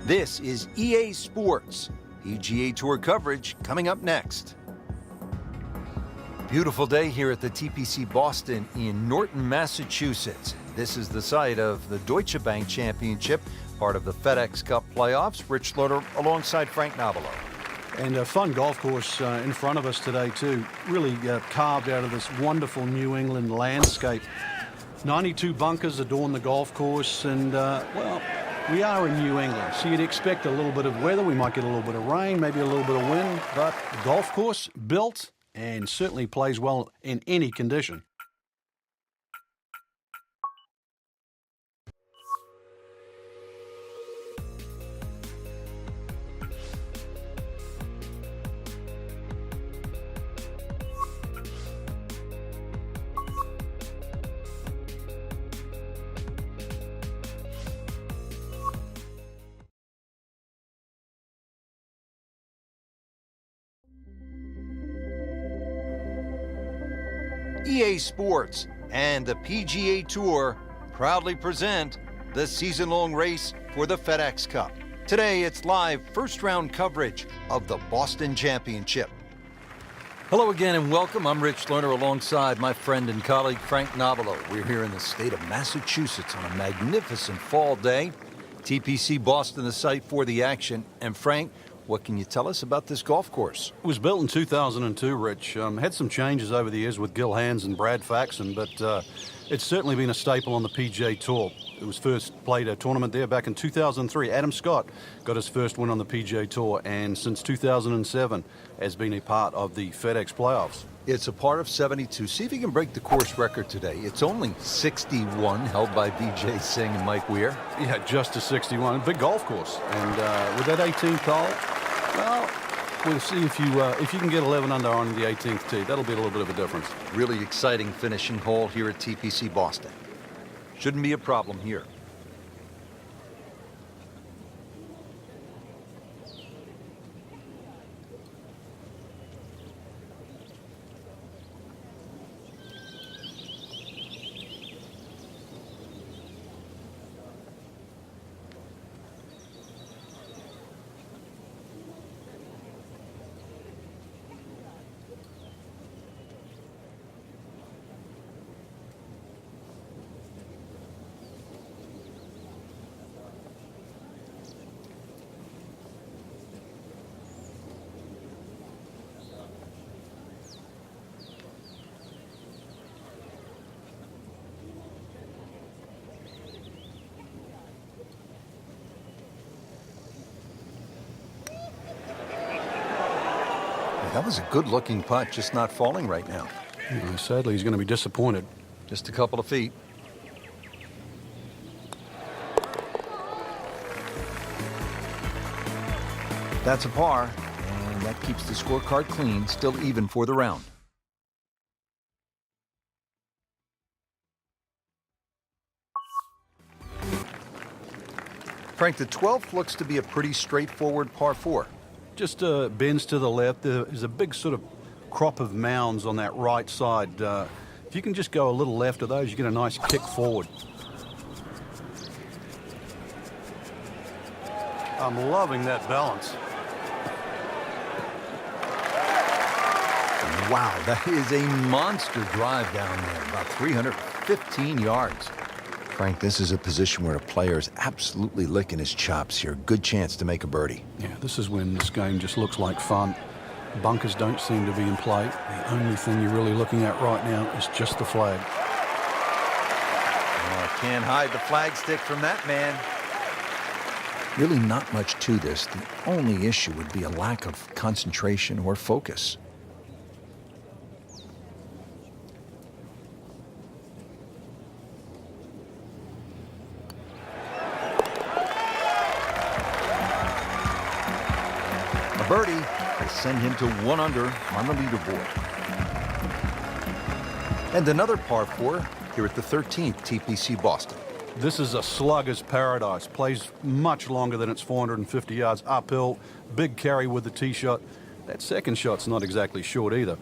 This is EA Sports. PGA Tour coverage coming up next. Beautiful day here at the TPC Boston in Norton, Massachusetts. This is the site of the Deutsche Bank Championship, part of the FedEx Cup playoffs. Rich Slaughter alongside Frank Nobilo. And a fun golf course in front of us today too. Really carved out of this wonderful New England landscape. 92 bunkers adorn the golf course, and well, we are in New England, so you'd expect a little bit of weather. We might get a little bit of rain, maybe a little bit of wind, but the golf course built and certainly plays well in any condition. EA Sports and the PGA Tour proudly present the season-long race for the FedEx Cup. Today, it's live first-round coverage of the Boston Championship. Hello again and welcome. I'm Rich Lerner alongside my friend and colleague Frank Nobilo. We're here in the state of Massachusetts on a magnificent fall day. TPC Boston, the site for the action. And Frank, what can you tell us about this golf course? It was built in 2002, Rich. Had some changes over the years with Gil Hanse and Brad Faxon, but it's certainly been a staple on the PGA Tour. It was first played a tournament there back in 2003. Adam Scott got his first win on the PGA Tour, and since 2007 has been a part of the FedEx playoffs. It's a part of 72. See if you can break the course record today. It's only 61, held by Vijay Singh and Mike Weir. Yeah, just a 61. Big golf course. And with that 18th hole, well, we'll see if you can get 11 under on the 18th tee. That'll be a little bit of a difference. Really exciting finishing hole here at TPC Boston. Shouldn't be a problem here. That was a good-looking putt, just not falling right now. Sadly, he's going to be disappointed. Just a couple of feet. That's a par, and that keeps the scorecard clean, still even for the round. Frank, the 12th looks to be a pretty straightforward par 4. Just bends to the left. There's a big sort of crop of mounds on that right side. If you can just go a little left of those, you get a nice kick forward. I'm loving that balance. Wow, that is a monster drive down there, about 315 yards. Frank, this is a position where a player is absolutely licking his chops here. Good chance to make a birdie. Yeah, this is when this game just looks like fun. Bunkers don't seem to be in play. The only thing you're really looking at right now is just the flag. Oh, can't hide the flag stick from that man. Really not much to this. The only issue would be a lack of concentration or focus. Birdie will send him to 1 under on the leaderboard. And another par 4 here at the 13th TPC Boston. This is a slugger's paradise. Plays much longer than its 450 yards uphill. Big carry with the tee shot. That second shot's not exactly short either.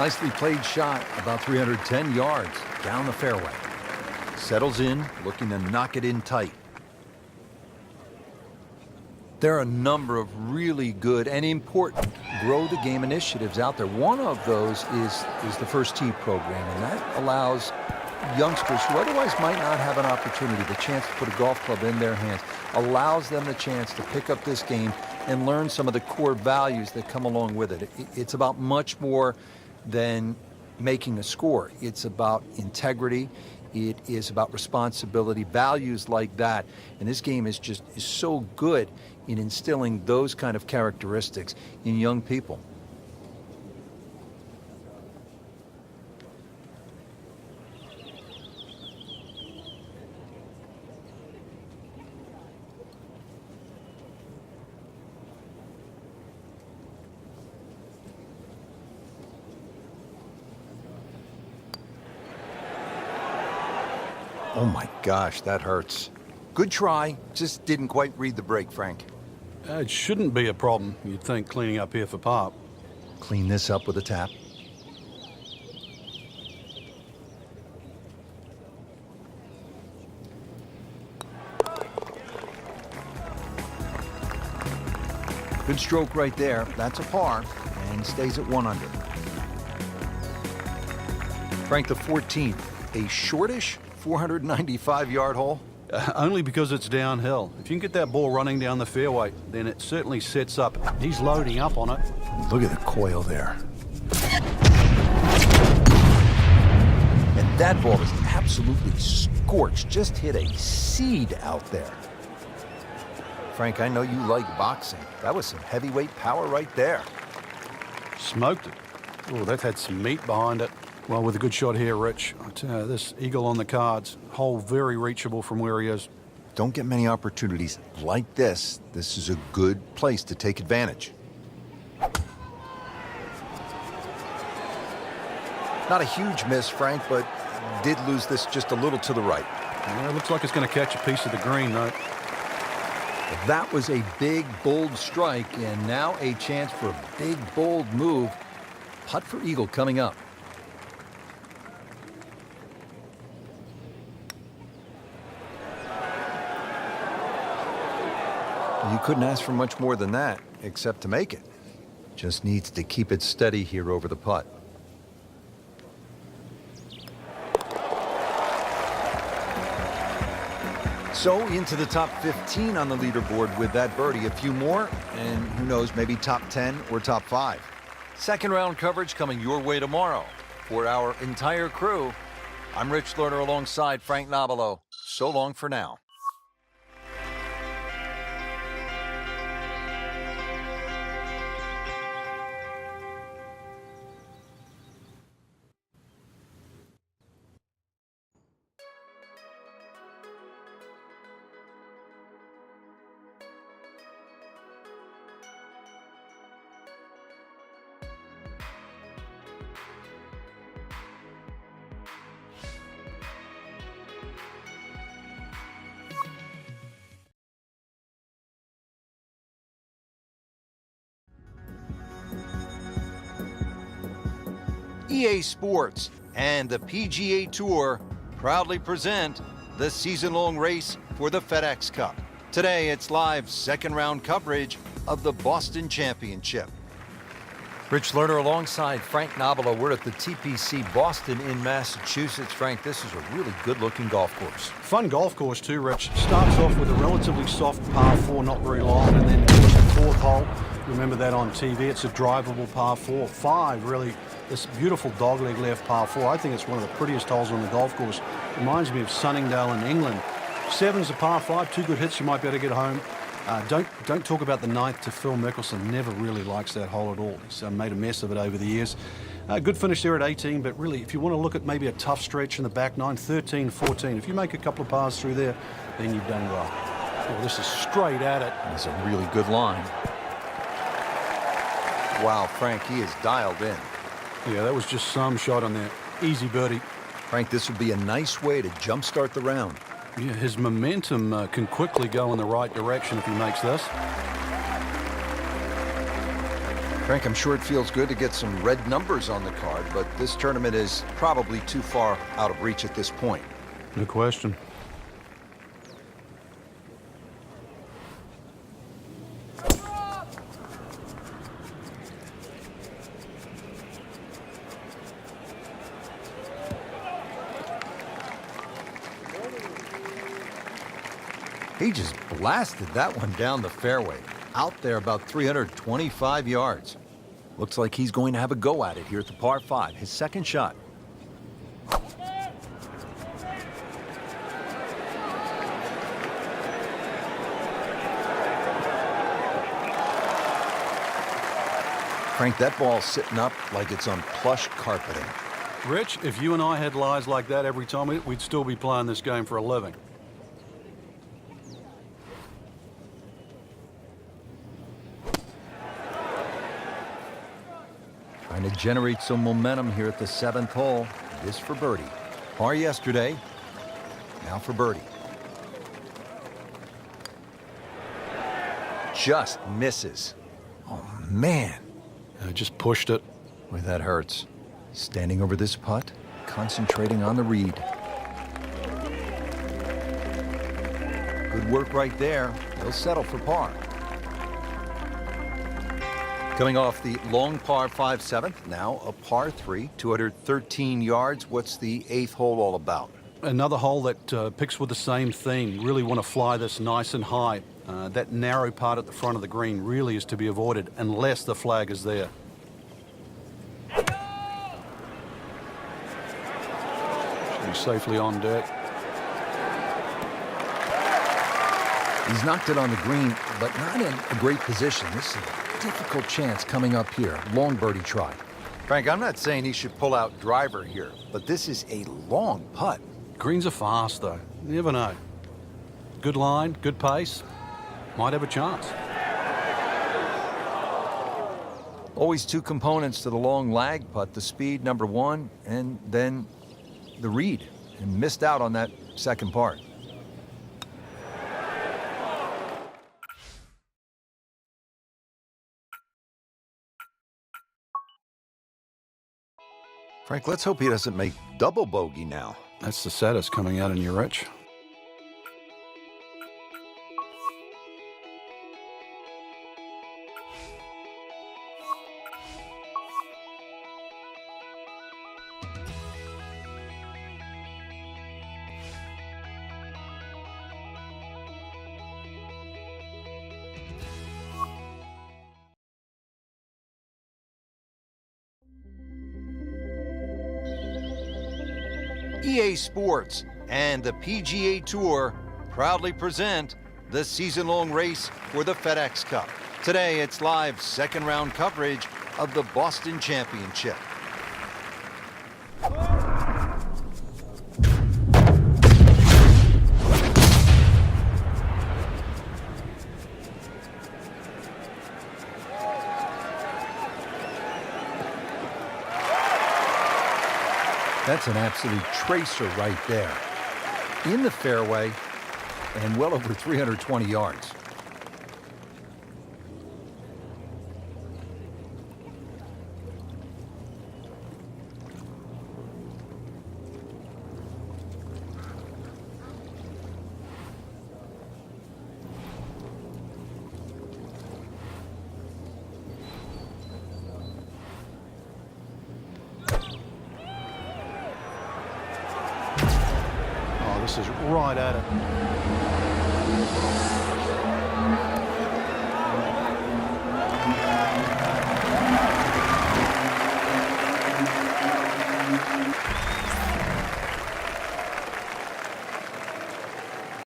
Nicely played shot, about 310 yards down the fairway. Settles in, looking to knock it in tight. There are a number of really good and important grow the game initiatives out there. One of those is the First Tee program, and that allows youngsters who otherwise might not have an opportunity, the chance to put a golf club in their hands, allows them the chance to pick up this game and learn some of the core values that come along with it. It's about much more than making a score. It's about integrity. It is about responsibility, values like that. And this game is so good in instilling those kind of characteristics in young people. Oh my gosh, that hurts. Good try, just didn't quite read the break, Frank. It shouldn't be a problem, you'd think, cleaning up here for par. Clean this up with a tap. Good stroke right there. That's a par and stays at 1 under. Frank, the 14th, a shortish 495-yard hole. Only because it's downhill. If you can get that ball running down the fairway, then it certainly sets up. He's loading up on it. Look at the coil there. And that ball is absolutely scorched. Just hit a seed out there. Frank, I know you like boxing. That was some heavyweight power right there. Smoked it. Oh, that had some meat behind it. Well, with a good shot here, Rich. I tell you, this eagle on the cards, hole very reachable from where he is. Don't get many opportunities like this. This is a good place to take advantage. Not a huge miss, Frank, but did lose this just a little to the right. Well, it looks like it's going to catch a piece of the green, though. That was a big, bold strike, and now a chance for a big, bold move. Putt for eagle coming up. You couldn't ask for much more than that, except to make it. Just needs to keep it steady here over the putt. So into the top 15 on the leaderboard with that birdie. A few more, and who knows, maybe top 10 or top 5. Second round coverage coming your way tomorrow. For our entire crew, I'm Rich Lerner alongside Frank Nobilo. So long for now. EA Sports and the PGA Tour proudly present the season-long race for the FedEx Cup. Today, it's live second-round coverage of the Boston Championship. Rich Lerner alongside Frank Nobilo. We're at the TPC Boston in Massachusetts. Frank, this is a really good-looking golf course. Fun golf course too, Rich. Starts off with a relatively soft par 4, not very long, and then the 4th hole. Remember that on TV. It's a drivable par 4. 5, really, this beautiful dogleg left par 4. I think it's one of the prettiest holes on the golf course. Reminds me of Sunningdale in England. 7's a par 5. 2 good hits, you might be able to get home. Don't talk about the 9th to Phil Mickelson. Never really likes that hole at all. He's made a mess of it over the years. Good finish there at 18, but really, if you want to look at maybe a tough stretch in the back 9, 13, 14, if you make a couple of pars through there, then you've done well. Oh, this is straight at it. That's a really good line. Wow, Frank, he is dialed in. Yeah, that was just some shot on there. Easy birdie. Frank, this would be a nice way to jumpstart the round. Yeah, his momentum can quickly go in the right direction if he makes this. Frank, I'm sure it feels good to get some red numbers on the card, but this tournament is probably too far out of reach at this point. No question. He just blasted that one down the fairway, out there about 325 yards. Looks like he's going to have a go at it here at the par 5, his second shot. Frank, that ball's sitting up like it's on plush carpeting. Rich, if you and I had lies like that every time, we'd still be playing this game for a living. Trying to generate some momentum here at the 7th hole. This for birdie. Par yesterday, now for birdie. Just misses. Oh, man. I just pushed it. Boy, that hurts. Standing over this putt, concentrating on the read. Good work right there. He'll settle for par. Coming off the long par 5 7th, now a par 3, 213 yards. What's the 8th hole all about? Another hole that picks with the same theme. Really want to fly this nice and high. That narrow part at the front of the green really is to be avoided unless the flag is there. Should be safely on deck. He's knocked it on the green, but not in a great position. This is a difficult chance coming up here. Long birdie try. Frank, I'm not saying he should pull out driver here, but this is a long putt. Greens are fast, though. You never know. Good line, good pace. Might have a chance. Always two components to the long lag putt, the speed, number one, and then the read. And missed out on that second part. Frank, let's hope he doesn't make double bogey now. That's the saddest coming out in you, Rich. EA Sports and the PGA Tour proudly present the season-long race for the FedEx Cup. Today, it's live second-round coverage of the Boston Championship. That's an absolute tracer right there. In the fairway and well over 320 yards. This is right at it.